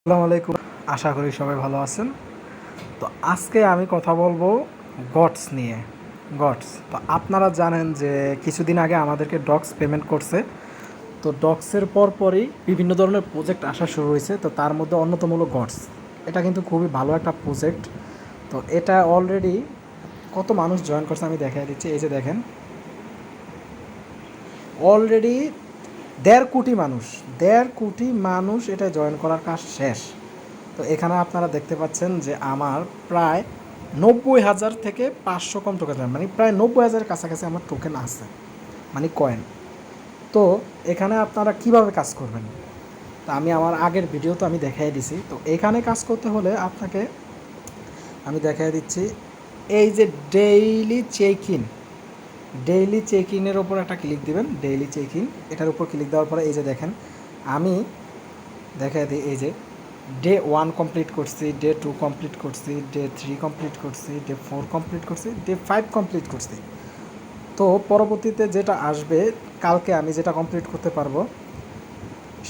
আসসালামু আলাইকুম। আশা করি সবাই ভালো আছেন। তো আজকে আমি কথা বলবো গটস নিয়ে। গটস তো আপনারা জানেন যে কিছুদিন আগে আমাদেরকে ডক্স পেমেন্ট করছে। তো ডক্সের পরপরই বিভিন্ন ধরনের প্রজেক্ট আসা শুরু হয়েছে। তো তার মধ্যে অন্যতম হলো গটস। এটা কিন্তু খুবই ভালো একটা প্রজেক্ট। তো এটা অলরেডি কত মানুষ জয়েন করছে আমি দেখাই দিচ্ছি। এই যে দেখেন, অলরেডি 1.5 কোটি মানুষ এটা জয়েন করার কাজ শেষ। তো এখানে আপনারা দেখতে পাচ্ছেন যে আমার প্রায় 90,000 থেকে 500 কম টোকেন, মানে প্রায় 90,000 কাছাকাছি আমার টোকেন আছে, মানে কয়েন। তো এখানে আপনারা কিভাবে কাজ করবেন, তা আমি আমার আগের ভিডিও তো আমি দেখাই দিছি। তো এখানে কাজ করতে হলে আপনাকে আমি দেখাই দিচ্ছি। এই যে ডেইলি চেক ইনের ওপর একটা ক্লিক দিবেন। ডেইলি চেক ইন, এটার উপর ক্লিক দেওয়ার পরে এই যে দেখেন, আমি দেখাই দিই। এই যে ডে 1 কমপ্লিট করছি, ডে 2 কমপ্লিট করছি, ডে 3 কমপ্লিট করছি, ডে 4 কমপ্লিট করছি, ডে 5 কমপ্লিট করছি। তো পরবর্তীতে যেটা আসবে, কালকে আমি যেটা কমপ্লিট করতে পারবো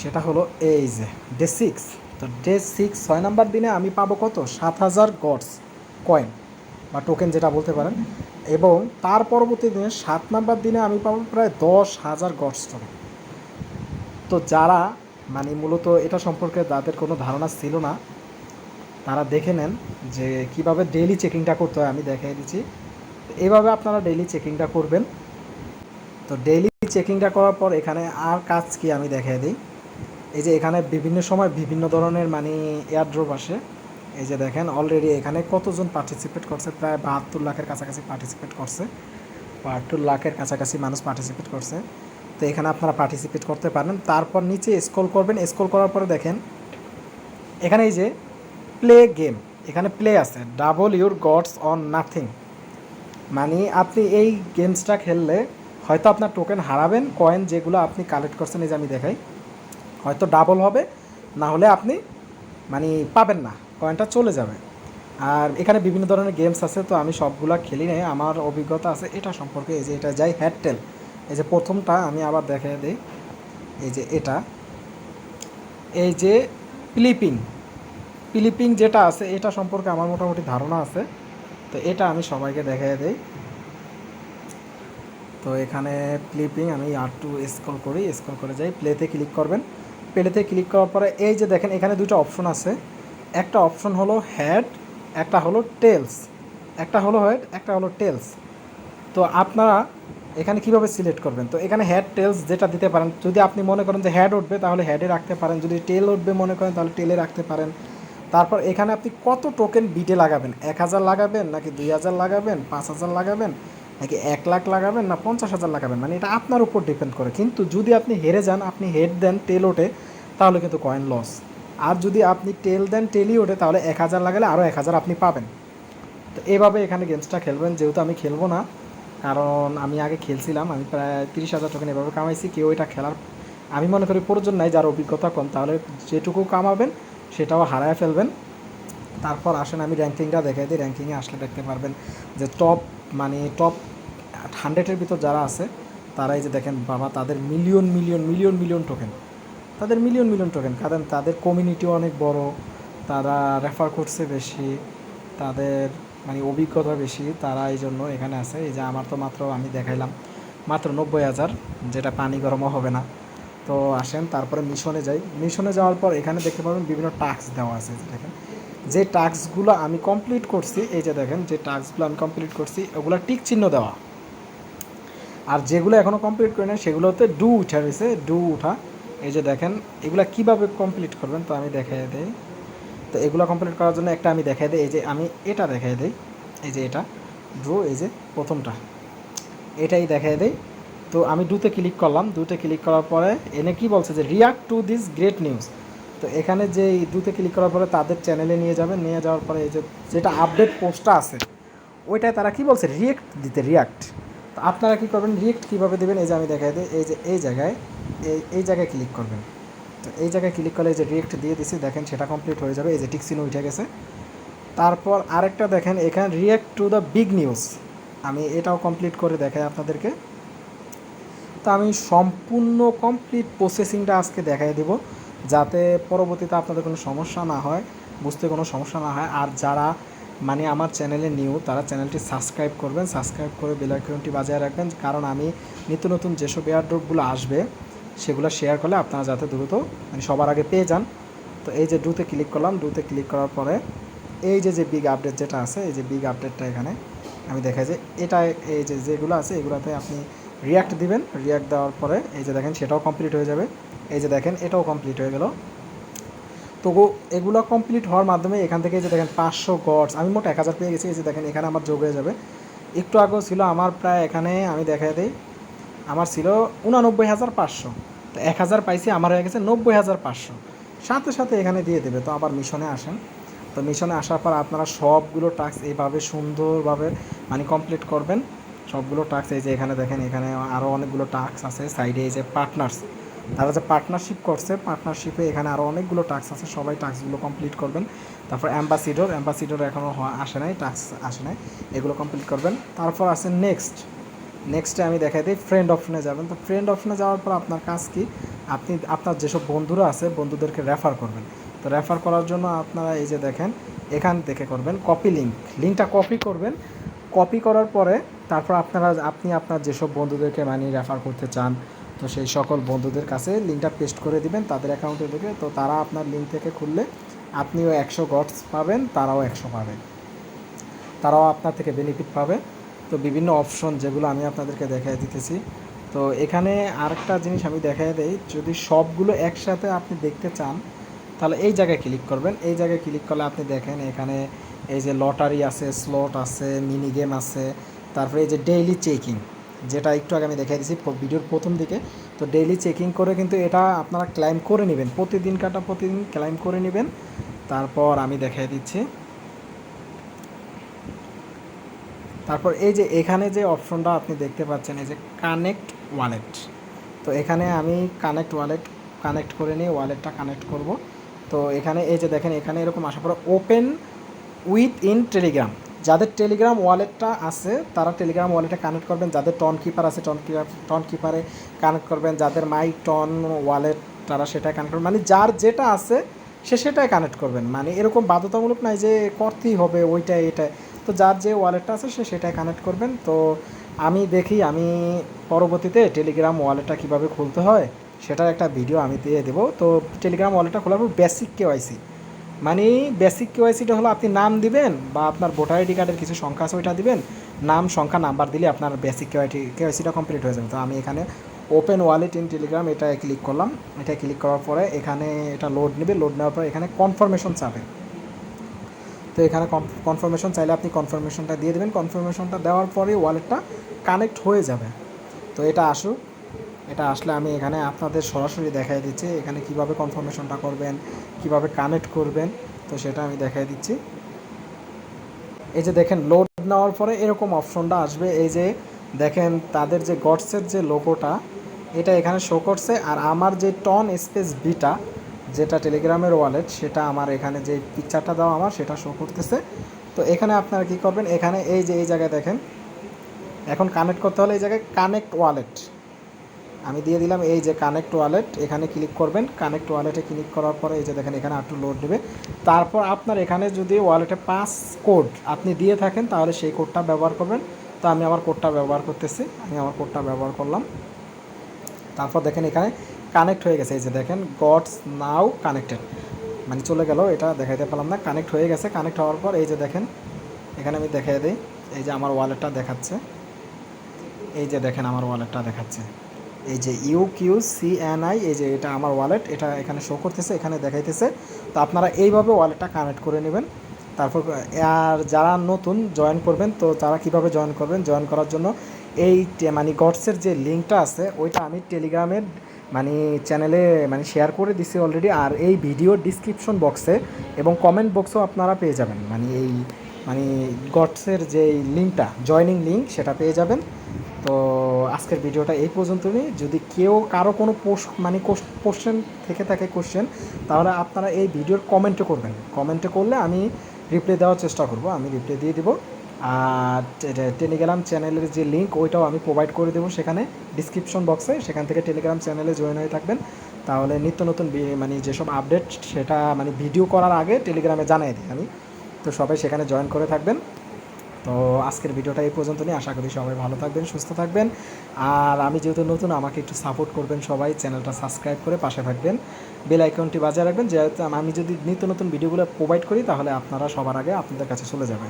সেটা হলো এই যে ডে 6। তো ডে 6 6 নাম্বার দিনে আমি পাবো কত, 7,000 গডস কয়েন বা টোকেন যেটা বলতে পারেন। এবং তার পরবর্তী দিনে 7 নাম্বার দিনে আমি পাবো প্রায় 10,000 গডস টোকেন। তো যারা মানে মূলত এটা সম্পর্কে যাদের কোনো ধারণা ছিল না, তারা দেখে নেন যে কিভাবে ডেইলি চেকিংটা করতে হয়। আমি দেখিয়ে দিচ্ছি। এইভাবে আপনারা ডেইলি চেকিংটা করবেন। তো ডেইলি চেকিংটা করার পর এখানে আর কাজ কি আমি দেখিয়ে দিই। এই যে এখানে বিভিন্ন সময় বিভিন্ন ধরনের মানে এয়ারড্রপ আসে। এই যে দেখেন অলরেডি এখানে কতজন পার্টিসিপেট করছে, প্রায় 72 লাখের কাছাকাছি পার্টিসিপেট করছে। 72 লাখের কাছাকাছি মানুষ পার্টিসিপেট করছে। তো এখানে আপনারা পার্টিসিপেট করতে পারেন। তারপর নিচে স্ক্রল করবেন। স্ক্রল করার পরে দেখেন এখানে এই যে প্লে গেম, এখানে প্লে আছে, double your gods on nothing. মানে আপনি এই গেমসটা খেললে হয়তো আপনার টোকেন হারাবেন, কয়েন যেগুলো আপনি কালেক্ট করছেন, এই যে আমি দেখাই, হয়তো ডাবল হবে, না হলে আপনি মানে পাবেন না, কয়েনটা চলে যাবে। আর এখানে বিভিন্ন ধরনের গেমস আছে, তো আমি সবগুলা খেলি নাই, আমার অভিজ্ঞতা আছে এটা সম্পর্কে। এই যে এটা যাই হেডটেল, এই যে প্রথমটা আমি আবার দেখাই দিই। এই যে এটা, এই যে ফিলিপিং ফিলিপিং যেটা আছে, এটা সম্পর্কে আমার মোটামুটি ধারণা আছে। তো এটা আমি সবাইকে দেখাই দিই। তো এখানে ক্লিপিং আমি আর টু স্ক্রল করি, স্ক্রল করে যাই, প্লেতে ক্লিক করবেন। প্লেতে ক্লিক করার পরে এই যে দেখেন এখানে দুটো অপশন আছে। একটা অপশন হলো হেড, একটা হলো টেলস। একটা হলো হেড, একটা হলো টেলস। তো আপনারা এখানে কিভাবে সিলেক্ট করবেন, তো এখানে হেড টেলস যেটা দিতে পারেন। যদি আপনি মনে করেন যে হেড উঠবে তাহলে হেডে রাখতে পারেন, যদি টেল উঠবে মনে করেন তাহলে টেলে রাখতে পারেন। তারপর এখানে আপনি কত টোকেন বিটে লাগাবেন, 1,000 লাগাবেন নাকি 2,000 লাগাবেন, 5,000 লাগাবেন নাকি 1 লাখ লাগাবেন না 50,000 লাগাবেন, মানে এটা আপনার উপর ডিপেন্ড করে। কিন্তু যদি আপনি হেরে যান, আপনি হেড দেন টেল ওঠে, তাহলে কিন্তু কয়েন লস। আর যদি আপনি টেল দেন টেলই ওঠে, তাহলে 1,000 লাগালে আরও 1,000 আপনি পাবেন। তো এইভাবে এখানে গেমসটা খেলবেন। যেহেতু আমি খেলবো না, কারণ আমি আগে খেলছিলাম, আমি প্রায় 30,000 টোকেন এভাবে কামাইছি। কেউ এটা খেলার আমি মনে করি প্রয়োজন নাই, যার অভিজ্ঞতা কম, তাহলে যেটুকু কামাবেন সেটাও হারায় ফেলবেন। তারপর আসেন আমি র্যাঙ্কিংটা দেখাই দিই। র্যাঙ্কিংয়ে আসলে দেখতে পারবেন যে টপ 100-এর ভিতর যারা আছে, তারা এই যে দেখেন বাবা, তাদের million million million million token, তাদের মিলিয়ন মিলিয়ন টোকেন, কারণ তাদের কমিউনিটিও অনেক বড়, তারা রেফার করছে বেশি, তাদের মানে অভিজ্ঞতা বেশি, তারা এই জন্য এখানে আছে। এই যে আমার তো মাত্র আমি দেখাইলাম মাত্র 90,000, যেটা পানি গরমও হবে না। তো আসেন তারপরে মিশনে যাই। মিশনে যাওয়ার পর এখানে দেখতে পাবেন বিভিন্ন টাস্ক দেওয়া আছে। দেখেন যে টাস্কগুলো আমি কমপ্লিট করছি, এই যে দেখেন যে টাস্কগুলো আমি কমপ্লিট করছি ওগুলো টিক চিহ্ন দেওয়া। আর যেগুলো এখনও কমপ্লিট করে নেই সেগুলোতে ডু উঠা রয়েছে, ডু উঠা। এই যে দেখেন এগুলো কীভাবে কমপ্লিট করবেন, তো আমি দেখাই দিই। তো এগুলো কমপ্লিট করার জন্য একটা আমি দেখাই দিই। এই যে আমি এটা দেখাই দিই, এই যে এটা ড্রু, এই যে প্রথমটা এটাই দেখাই দেই। তো আমি ডুতে ক্লিক করলাম। ডুতে ক্লিক করার পরে এনে কি বলছে যে react to this great news. তো এখানে যে ডুতে ক্লিক করার পরে তাদের চ্যানেলে নিয়ে যাবেন। নিয়ে যাওয়ার পরে এই যে যেটা আপডেট পোস্টটা আছে ওইটায় তারা কি বলছে, রিয়েক্ট দিতে, রিয়াক্ট। তো আপনারা কী করবেন, রিয়েক্ট কীভাবে দেবেন, এই যে আমি দেখাই দিই। এই যে এই জায়গায় এই জায়গায় ক্লিক করবেন। তো এই জায়গায় ক্লিক করলে এই যে রিয়েক্ট দিয়ে দিছি, দেখেন সেটা কমপ্লিট হয়ে যাবে। এই যে টিকসিন উঠে গেছে। তারপর আরেকটা দেখেন এখানে react to the big news, আমি এটাও কমপ্লিট করে দেখাই আপনাদেরকে। তো আমি সম্পূর্ণ কমপ্লিট প্রসেসিংটা আজকে দেখাই দেব। যাতে পরবর্তীতে আপনাদের কোনো সমস্যা না হয়, বুঝতে কোনো সমস্যা না হয়। আর যারা মানে আমার চ্যানেলে নিউ, তারা চ্যানেলটি সাবস্ক্রাইব করবেন, সাবস্ক্রাইব করে বেল আইকনটি বাজিয়ে রাখবেন, কারণ আমি নিত্য নতুন যেসব এয়ারড্রপগুলো আসবে সেগুলো শেয়ার করলে আপনারা যাতে দ্রুত মানে সবার আগে পেয়ে যান। তো এই যে ডুতে ক্লিক করলাম, ডুতে ক্লিক করার পরে এই যে বিগ আপডেট যেটা আছে, এই যে বিগ আপডেটটা এখানে আমি দেখা যে এটা এই যে যেগুলো আছে এগুলোতে আপনি রিয়াক্ট দিবেন। রিয়াক্ট দেওয়ার পরে এই যে দেখেন সেটাও কমপ্লিট হয়ে যাবে। এই যে দেখেন এটাও কমপ্লিট হয়ে গেল। তো এগুলো কমপ্লিট হওয়ার মাধ্যমে এখান থেকে যে দেখেন 500 গডস, আমি মোট 1000 পেয়ে গেছি। এই যে দেখেন এখানে আমার যোগ হয়ে যাবে। একটু আগেও ছিল আমার প্রায়, এখানে আমি দেখাই দিই, আমার ছিল 89,500। তো 1000 পাইছি, আমার হয়ে গেছে 90,500। সাথে সাথে এখানে দিয়ে দেবে। তো আবার মিশনে আসেন। তো মিশনে আসার পর আপনারা সবগুলো টাস্ক এইভাবে সুন্দরভাবে মানে কমপ্লিট করবেন। সবগুলো টাস্ক এই যে এখানে দেখেন, এখানে আরও অনেকগুলো টাস্ক আছে সাইডে। এই যে পার্টনার্স, তারা যে পার্টনারশিপ করছে, পার্টনারশিপে এখানে আরও অনেকগুলো টাস্ক আছে, সবাই টাস্কগুলো কমপ্লিট করবেন। তারপর অ্যাম্বাসিডর এখনও আসে নাই, টাস্ক আসে নাই, এগুলো কমপ্লিট করবেন। তারপর আছে নেক্সটে আমি দেখাই দিই ফ্রেন্ড অপশনে যাবেন। তো ফ্রেন্ড অপশনে যাওয়ার পর আপনার কাজ কি, আপনি আপনার যেসব বন্ধুরা আছে বন্ধুদেরকে রেফার করবেন। তো রেফার করার জন্য আপনারা এই যে দেখেন এখান থেকে করবেন কপি লিঙ্কটা কপি করবেন। কপি করার পরে তারপর আপনি আপনার যেসব বন্ধুদেরকে মানে রেফার করতে চান, তো সেই সকল বন্ধুদের কাছে লিঙ্কটা পেস্ট করে দিবেন তাদের অ্যাকাউন্টে থেকে। তো তারা আপনার লিঙ্ক থেকে খুললে আপনিও 100 গডস পাবেন, তারাও 100 পাবে, তারাও আপনার থেকে বেনিফিট পাবে। তো বিভিন্ন অপশন যেগুলো আমি আপনাদেরকে দেখাই দিতেছি। তো এখানে আরেকটা জিনিস আমি দেখাই দেই, যদি সবগুলো একসাথে আপনি দেখতে চান তাহলে এই জায়গায় ক্লিক করবেন। এই জায়গায় ক্লিক করলে আপনি দেখেন এখানে এই যে লটারি আছে, স্লট আছে, মিনি গেম আছে, তারপরে এই যে ডেইলি চেকিং, যেটা একটু আগে আমি দেখাই দিয়েছি ভিডিওর প্রথম দিকে। তো ডেইলি চেকিং করে কিন্তু এটা আপনারা ক্লাইম করে নেবেন, প্রতিদিন ক্লাইম করে নেবেন। তারপর আমি দেখাই দিচ্ছি। তারপর এই যে এখানে যে অপশনটা আপনি দেখতে পাচ্ছেন, এই যে কানেক্ট ওয়ালেট। তো এখানে আমি কানেক্ট করে নিয়ে ওয়ালেটটা কানেক্ট করব। তো এখানে এই যে দেখেন এখানে এরকম আসার পরে ওপেন উইথ ইন টেলিগ্রাম, যাদের টেলিগ্রাম ওয়ালেটটা আছে তারা টেলিগ্রাম ওয়ালেটে কানেক্ট করবেন, যাদের টন কিপার আছে টন কিপারে কানেক্ট করবেন, যাদের মাই টন ওয়ালেট তারা সেটাই কানেক্ট করবেন, মানে যার যেটা আছে সে সেটাই কানেক্ট করবেন। মানে এরকম বাধ্যতামূলক নাই যে করতেই হবে ওইটাই এটাই। তো যার যে ওয়ালেটটা আছে সে সেটাই কানেক্ট করবেন। তো আমি পরবর্তীতে টেলিগ্রাম ওয়ালেটটা কীভাবে খুলতে হয় সেটার একটা ভিডিও আমি দিয়ে দেবো। তো টেলিগ্রাম ওয়ালেটটা খোলার পর বেসিক কেওয়াইসি, মানে বেসিক কেওয়াইসিটা হলো আপনি নাম দিবেন বা আপনার ভোটার আইডি কার্ডের কিছু সংখ্যা আছে ওইটা দিবেন, নাম সংখ্যা নাম্বার দিলে আপনার বেসিক কেওয়াইসিটা কমপ্লিট হয়ে যাবে। তো আমি এখানে ওপেন ওয়ালেট ইন টেলিগ্রাম এটায় ক্লিক করলাম। এটা ক্লিক করার পরে এখানে এটা লোড নেবে, লোড নেওয়ার পরে এখানে কনফার্মেশন চাবে। তো এখানে কনফার্মেশন চাইলে আপনি কনফার্মেশনটা দিয়ে দেবেন। কনফার্মেশনটা দেওয়ার পরে ওয়ালেটটা কানেক্ট হয়ে যাবে। তো এটা আসুক, এটা আসলে আমি এখানে আপনাদের সরাসরি দেখাই দিচ্ছি এখানে কিভাবে কনফার্মেশনটা করবেন, কিভাবে কানেক্ট করবেন। তো সেটা আমি দেখাই দিচ্ছি। এই যে দেখেন লোড নেওয়ার পরে এরকম অপশনটা আসবে। এই যে দেখেন তাদের যে গডসের যে লোগোটা এটা এখানে শো করছে, আর আমার যে টন স্পেস বিটা যেটা টেলিগ্রামের ওয়ালেট সেটা আমার এখানে যে পিকচারটা দেওয়া আমার সেটা শো করতেছে। তো এখানে আপনারা কী করবেন, এখানে এই যে এই জায়গায় দেখেন এখন কানেক্ট করতে হলে এই জায়গায় কানেক্ট ওয়ালেট আমি দিয়ে দিলাম। এই যে কানেক্ট ওয়ালেট এখানে ক্লিক করবেন। কানেক্ট ওয়ালেটে ক্লিক করার পরে এই যে দেখেন এখানে একটু লোড নেবে। তারপর আপনার এখানে যদি ওয়ালেটে পাস কোড আপনি দিয়ে থাকেন তাহলে সেই কোডটা ব্যবহার করবেন। তো আমি আমার কোডটা ব্যবহার করতেছি, আমি আমার কোডটা ব্যবহার করলাম। তারপর দেখেন এখানে কানেক্ট হয়ে গেছে। এই যে দেখেন গডস নাও কানেক্টেড, মানে চলে গেল, এটা দেখাইতে পারলাম না, কানেক্ট হয়ে গেছে। কানেক্ট হওয়ার পর এই যে দেখেন এখানে আমি দেখাই দিই, এই যে আমার ওয়ালেটটা দেখাচ্ছে, এই যে দেখেন আমার ওয়ালেটটা দেখাচ্ছে, এই যে UQCNI, এই যে এটা আমার ওয়ালেট, এটা এখানে শো করতেছে, এখানে দেখাইতেছে। তো আপনারা এইভাবে ওয়ালেটটা কানেক্ট করে নেবেন। তারপর আর যারা নতুন জয়েন করবেন, তো তারা কিভাবে জয়েন করবেন, জয়েন করার জন্য এই মানে গডসের যে লিঙ্কটা আছে ওইটা আমি টেলিগ্রামের মানে চ্যানেলে মানে শেয়ার করে দিছি অলরেডি। আর এই ভিডিওর ডিসক্রিপশন বক্সে এবং কমেন্ট বক্সেও আপনারা পেয়ে যাবেন, মানে এই মানে গডসের যে লিঙ্কটা জয়নিং লিঙ্ক সেটা পেয়ে যাবেন। তো আজকের ভিডিওটা এই পর্যন্তই। যদি কারো কোনো কোশ্চেন থেকে থাকে তাহলে আপনারা এই ভিডিওর কমেন্টে করলে আমি রিপ্লাই দেওয়ার চেষ্টা করব, আমি রিপ্লাই দিয়ে দেবো। আর টেলিগ্রাম চ্যানেলের যে লিঙ্ক ওইটাও আমি প্রোভাইড করে দেবো সেখানে ডিসক্রিপশন বক্সে, সেখান থেকে টেলিগ্রাম চ্যানেলে জয়েন হয়ে থাকবেন। তাহলে নিত্য নতুন মানে যেসব আপডেট সেটা মানে ভিডিও করার আগে টেলিগ্রামে জানিয়ে দিই আমি। তো সবাই সেখানে জয়েন করে থাকবেন। তো আজকের ভিডিওটা এই পর্যন্ত নিয়ে, আশা করি সবাই ভালো থাকবেন, সুস্থ থাকবেন। আর আমি যেহেতু নতুন, আমাকে একটু সাপোর্ট করবেন সবাই, চ্যানেলটা সাবস্ক্রাইব করে পাশে থাকবেন, বেল আইকনটি বাজিয়ে রাখবেন, যেহেতু আমি যদি নিত্য নতুন ভিডিওগুলো প্রোভাইড করি তাহলে আপনারা সবার আগে আপনাদের কাছে চলে যাবে।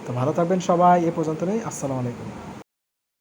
তো ভালো থাকবেন সবাই, এ পর্যন্ত নেই, আসসালামু আলাইকুম।